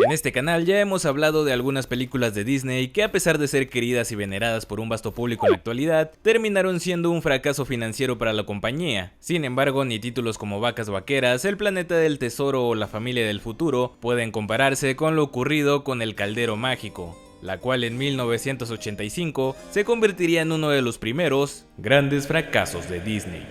En este canal ya hemos hablado de algunas películas de Disney que, a pesar de ser queridas y veneradas por un vasto público en la actualidad, terminaron siendo un fracaso financiero para la compañía. Sin embargo, ni títulos como Vacas Vaqueras, El Planeta del Tesoro o La Familia del Futuro pueden compararse con lo ocurrido con El Caldero Mágico, la cual en 1985 se convertiría en uno de los primeros grandes fracasos de Disney.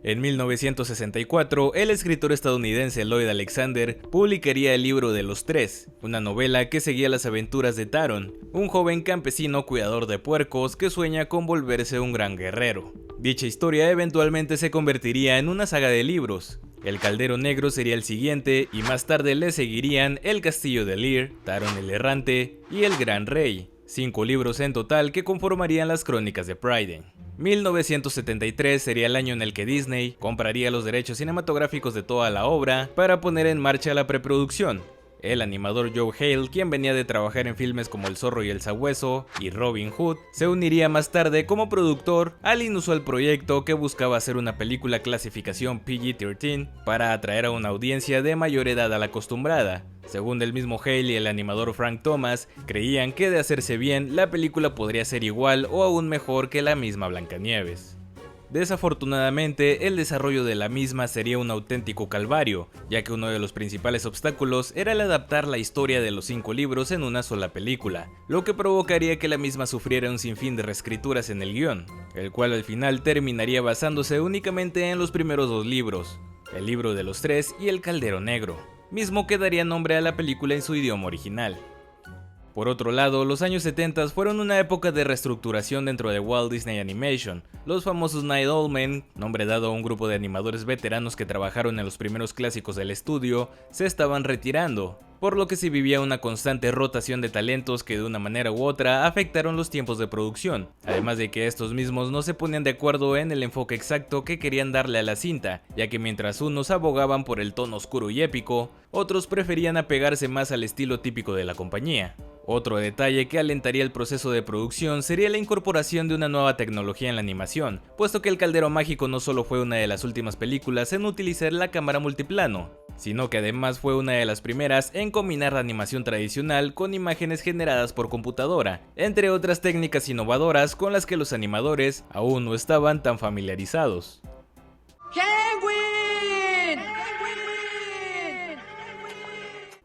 En 1964, el escritor estadounidense Lloyd Alexander publicaría el libro de los tres, una novela que seguía las aventuras de Taron, un joven campesino cuidador de puercos que sueña con volverse un gran guerrero. Dicha historia eventualmente se convertiría en una saga de libros. El Caldero Negro sería el siguiente y más tarde le seguirían El Castillo de Lear, Taron el Errante y El Gran Rey, 5 libros en total que conformarían las Crónicas de Pryden. 1973 sería el año en el que Disney compraría los derechos cinematográficos de toda la obra para poner en marcha la preproducción. El animador Joe Hale, quien venía de trabajar en filmes como El Zorro y el Sabueso y Robin Hood, se uniría más tarde como productor al inusual proyecto que buscaba hacer una película clasificación PG-13 para atraer a una audiencia de mayor edad a la acostumbrada. Según el mismo Hale y el animador Frank Thomas, creían que de hacerse bien, la película podría ser igual o aún mejor que la misma Blancanieves. Desafortunadamente, el desarrollo de la misma sería un auténtico calvario, ya que uno de los principales obstáculos era el adaptar la historia de los 5 libros en una sola película, lo que provocaría que la misma sufriera un sinfín de reescrituras en el guión, el cual al final terminaría basándose únicamente en los primeros 2 libros, El Libro de los Tres y El Caldero Negro, mismo que daría nombre a la película en su idioma original. Por otro lado, los años 70 fueron una época de reestructuración dentro de Walt Disney Animation. Los famosos Night Owl Men, nombre dado a un grupo de animadores veteranos que trabajaron en los primeros clásicos del estudio, se estaban retirando, por lo que se vivía una constante rotación de talentos que de una manera u otra afectaron los tiempos de producción, además de que estos mismos no se ponían de acuerdo en el enfoque exacto que querían darle a la cinta, ya que mientras unos abogaban por el tono oscuro y épico, otros preferían apegarse más al estilo típico de la compañía. Otro detalle que alentaría el proceso de producción sería la incorporación de una nueva tecnología en la animación, puesto que El Caldero Mágico no solo fue una de las últimas películas en utilizar la cámara multiplano, sino que además fue una de las primeras en combinar la animación tradicional con imágenes generadas por computadora, entre otras técnicas innovadoras con las que los animadores aún no estaban tan familiarizados.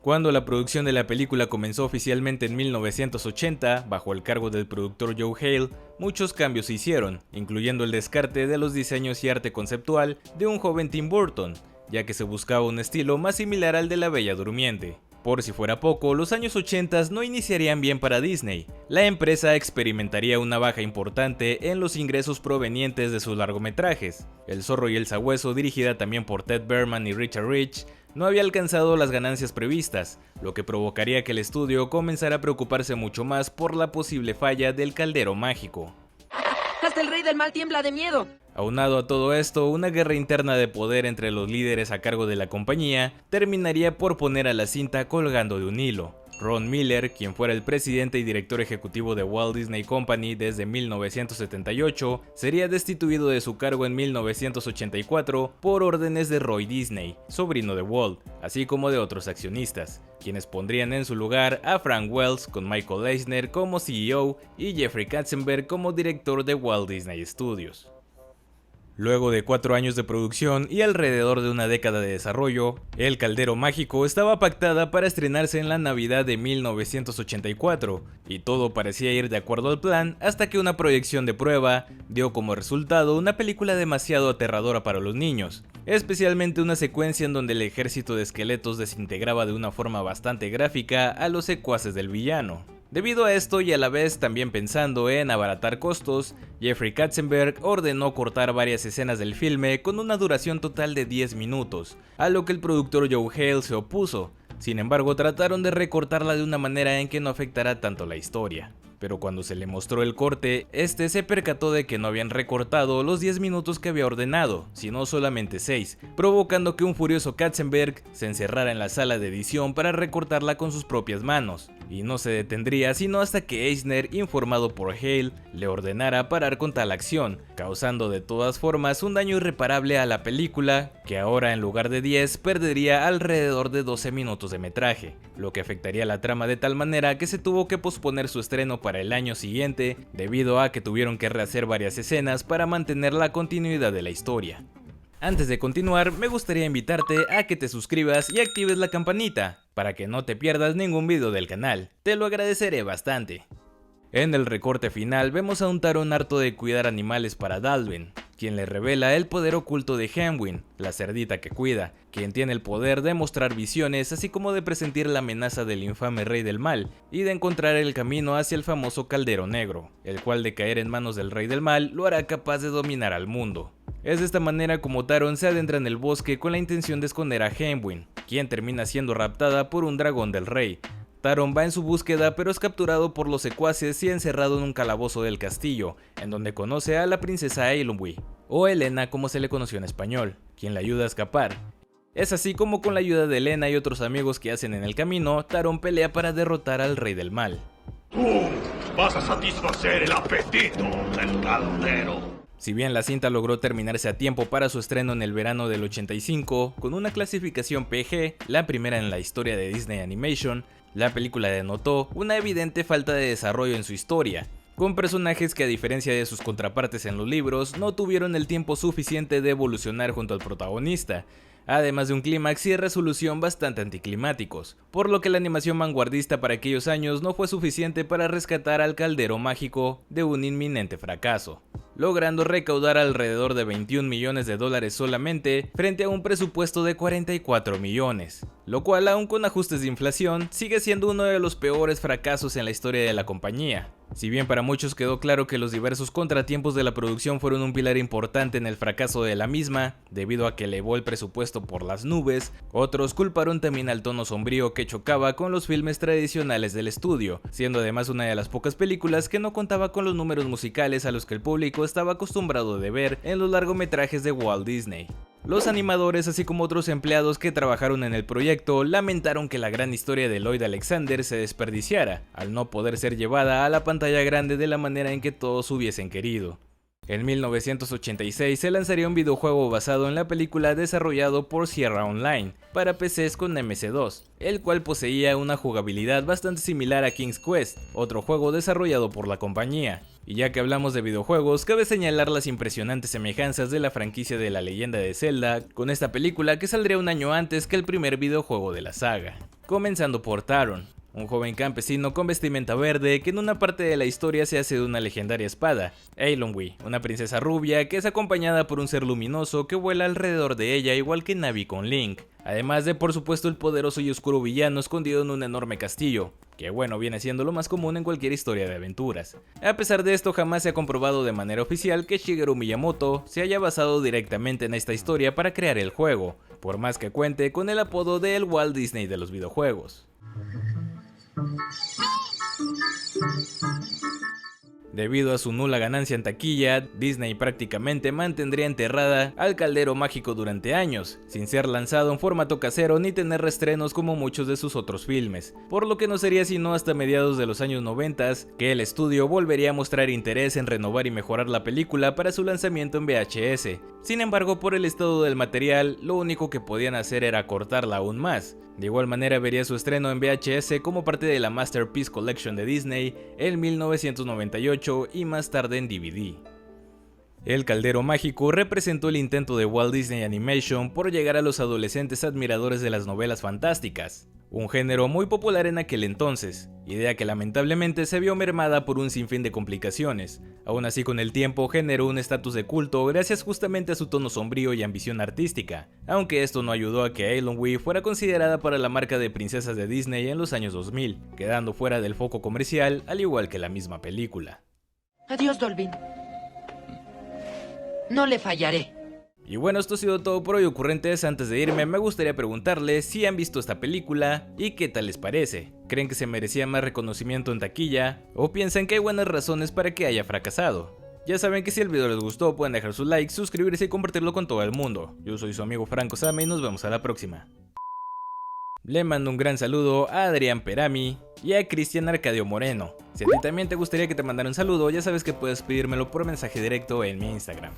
Cuando la producción de la película comenzó oficialmente en 1980, bajo el cargo del productor Joe Hale, muchos cambios se hicieron, incluyendo el descarte de los diseños y arte conceptual de un joven Tim Burton, ya que se buscaba un estilo más similar al de La Bella Durmiente. Por si fuera poco, los años 80 no iniciarían bien para Disney. La empresa experimentaría una baja importante en los ingresos provenientes de sus largometrajes. El Zorro y el Sabueso, dirigida también por Ted Berman y Richard Rich, no había alcanzado las ganancias previstas, lo que provocaría que el estudio comenzara a preocuparse mucho más por la posible falla del Caldero Mágico. ¡Hasta el rey del mal tiembla de miedo! Aunado a todo esto, una guerra interna de poder entre los líderes a cargo de la compañía terminaría por poner a la cinta colgando de un hilo. Ron Miller, quien fuera el presidente y director ejecutivo de Walt Disney Company desde 1978, sería destituido de su cargo en 1984 por órdenes de Roy Disney, sobrino de Walt, así como de otros accionistas, quienes pondrían en su lugar a Frank Wells con Michael Eisner como CEO y Jeffrey Katzenberg como director de Walt Disney Studios. Luego de 4 años de producción y alrededor de una década de desarrollo, El Caldero Mágico estaba pactada para estrenarse en la Navidad de 1984, y todo parecía ir de acuerdo al plan hasta que una proyección de prueba dio como resultado una película demasiado aterradora para los niños, especialmente una secuencia en donde el ejército de esqueletos desintegraba de una forma bastante gráfica a los secuaces del villano. Debido a esto y a la vez también pensando en abaratar costos, Jeffrey Katzenberg ordenó cortar varias escenas del filme con una duración total de 10 minutos, a lo que el productor Joe Hale se opuso. Sin embargo, trataron de recortarla de una manera en que no afectara tanto la historia. Pero cuando se le mostró el corte, este se percató de que no habían recortado los 10 minutos que había ordenado, sino solamente 6, provocando que un furioso Katzenberg se encerrara en la sala de edición para recortarla con sus propias manos. y no se detendría sino hasta que Eisner, informado por Hale, le ordenara parar con tal acción, causando de todas formas un daño irreparable a la película, que ahora en lugar de 10 perdería alrededor de 12 minutos de metraje, lo que afectaría la trama de tal manera que se tuvo que posponer su estreno para el año siguiente, debido a que tuvieron que rehacer varias escenas para mantener la continuidad de la historia. Antes de continuar, me gustaría invitarte a que te suscribas y actives la campanita, para que no te pierdas ningún video del canal, te lo agradeceré bastante. En el recorte final vemos a un Taron harto de cuidar animales para Dalvin, quien le revela el poder oculto de Henwin, la cerdita que cuida, quien tiene el poder de mostrar visiones así como de presentir la amenaza del infame rey del mal y de encontrar el camino hacia el famoso caldero negro, el cual de caer en manos del rey del mal lo hará capaz de dominar al mundo. Es de esta manera como Taron se adentra en el bosque con la intención de esconder a Henwin, quien termina siendo raptada por un dragón del rey. Taron va en su búsqueda pero es capturado por los secuaces y encerrado en un calabozo del castillo, en donde conoce a la princesa Eilonwy, o Elena como se le conoció en español, quien le ayuda a escapar. Es así como con la ayuda de Elena y otros amigos que hacen en el camino, Taron pelea para derrotar al rey del mal. Tú vas a satisfacer el apetito del caldero. Si bien la cinta logró terminarse a tiempo para su estreno en el verano del 85, con una clasificación PG, la primera en la historia de Disney Animation, la película denotó una evidente falta de desarrollo en su historia, con personajes que a diferencia de sus contrapartes en los libros, no tuvieron el tiempo suficiente de evolucionar junto al protagonista, además de un clímax y resolución bastante anticlimáticos, por lo que la animación vanguardista para aquellos años no fue suficiente para rescatar al caldero mágico de un inminente fracaso, logrando recaudar alrededor de 21 millones de dólares solamente frente a un presupuesto de 44 millones, lo cual aún con ajustes de inflación sigue siendo uno de los peores fracasos en la historia de la compañía. Si bien para muchos quedó claro que los diversos contratiempos de la producción fueron un pilar importante en el fracaso de la misma, debido a que elevó el presupuesto por las nubes, otros culparon también al tono sombrío que chocaba con los filmes tradicionales del estudio, siendo además una de las pocas películas que no contaba con los números musicales a los que el público estaba acostumbrado de ver en los largometrajes de Walt Disney. Los animadores, así como otros empleados que trabajaron en el proyecto, lamentaron que la gran historia de Lloyd Alexander se desperdiciara, al no poder ser llevada a la pantalla grande de la manera en que todos hubiesen querido. En 1986 se lanzaría un videojuego basado en la película desarrollado por Sierra Online para PCs con MS2, el cual poseía una jugabilidad bastante similar a King's Quest, otro juego desarrollado por la compañía. Y ya que hablamos de videojuegos, cabe señalar las impresionantes semejanzas de la franquicia de La Leyenda de Zelda con esta película que saldría un año antes que el primer videojuego de la saga. Comenzando por Taron, un joven campesino con vestimenta verde que en una parte de la historia se hace de una legendaria espada, Eilonwy, una princesa rubia que es acompañada por un ser luminoso que vuela alrededor de ella igual que Navi con Link, además de por supuesto el poderoso y oscuro villano escondido en un enorme castillo, que bueno, viene siendo lo más común en cualquier historia de aventuras. A pesar de esto, jamás se ha comprobado de manera oficial que Shigeru Miyamoto se haya basado directamente en esta historia para crear el juego, por más que cuente con el apodo de el Walt Disney de los videojuegos. Debido a su nula ganancia en taquilla, Disney prácticamente mantendría enterrada al caldero mágico durante años, sin ser lanzado en formato casero ni tener reestrenos como muchos de sus otros filmes, por lo que no sería sino hasta mediados de los años 90 que el estudio volvería a mostrar interés en renovar y mejorar la película para su lanzamiento en VHS. Sin embargo, por el estado del material, lo único que podían hacer era cortarla aún más. De igual manera vería su estreno en VHS como parte de la Masterpiece Collection de Disney en 1998 y más tarde en DVD. El caldero mágico representó el intento de Walt Disney Animation por llegar a los adolescentes admiradores de las novelas fantásticas, un género muy popular en aquel entonces, idea que lamentablemente se vio mermada por un sinfín de complicaciones. Aún así, con el tiempo generó un estatus de culto gracias justamente a su tono sombrío y ambición artística, aunque esto no ayudó a que Eilonwy fuera considerada para la marca de princesas de Disney en los años 2000, quedando fuera del foco comercial al igual que la misma película. Adiós, Dolvin. No le fallaré. Y bueno, esto ha sido todo por hoy, ocurrentes. Antes de irme, me gustaría preguntarles si han visto esta película y qué tal les parece. ¿Creen que se merecía más reconocimiento en taquilla? ¿O piensan que hay buenas razones para que haya fracasado? Ya saben que si el video les gustó pueden dejar su like, suscribirse y compartirlo con todo el mundo. Yo soy su amigo Franco Sama y nos vemos a la próxima. Le mando un gran saludo a Adrián Perami y a Cristian Arcadio Moreno. Si a ti también te gustaría que te mandara un saludo, ya sabes que puedes pedírmelo por mensaje directo en mi Instagram.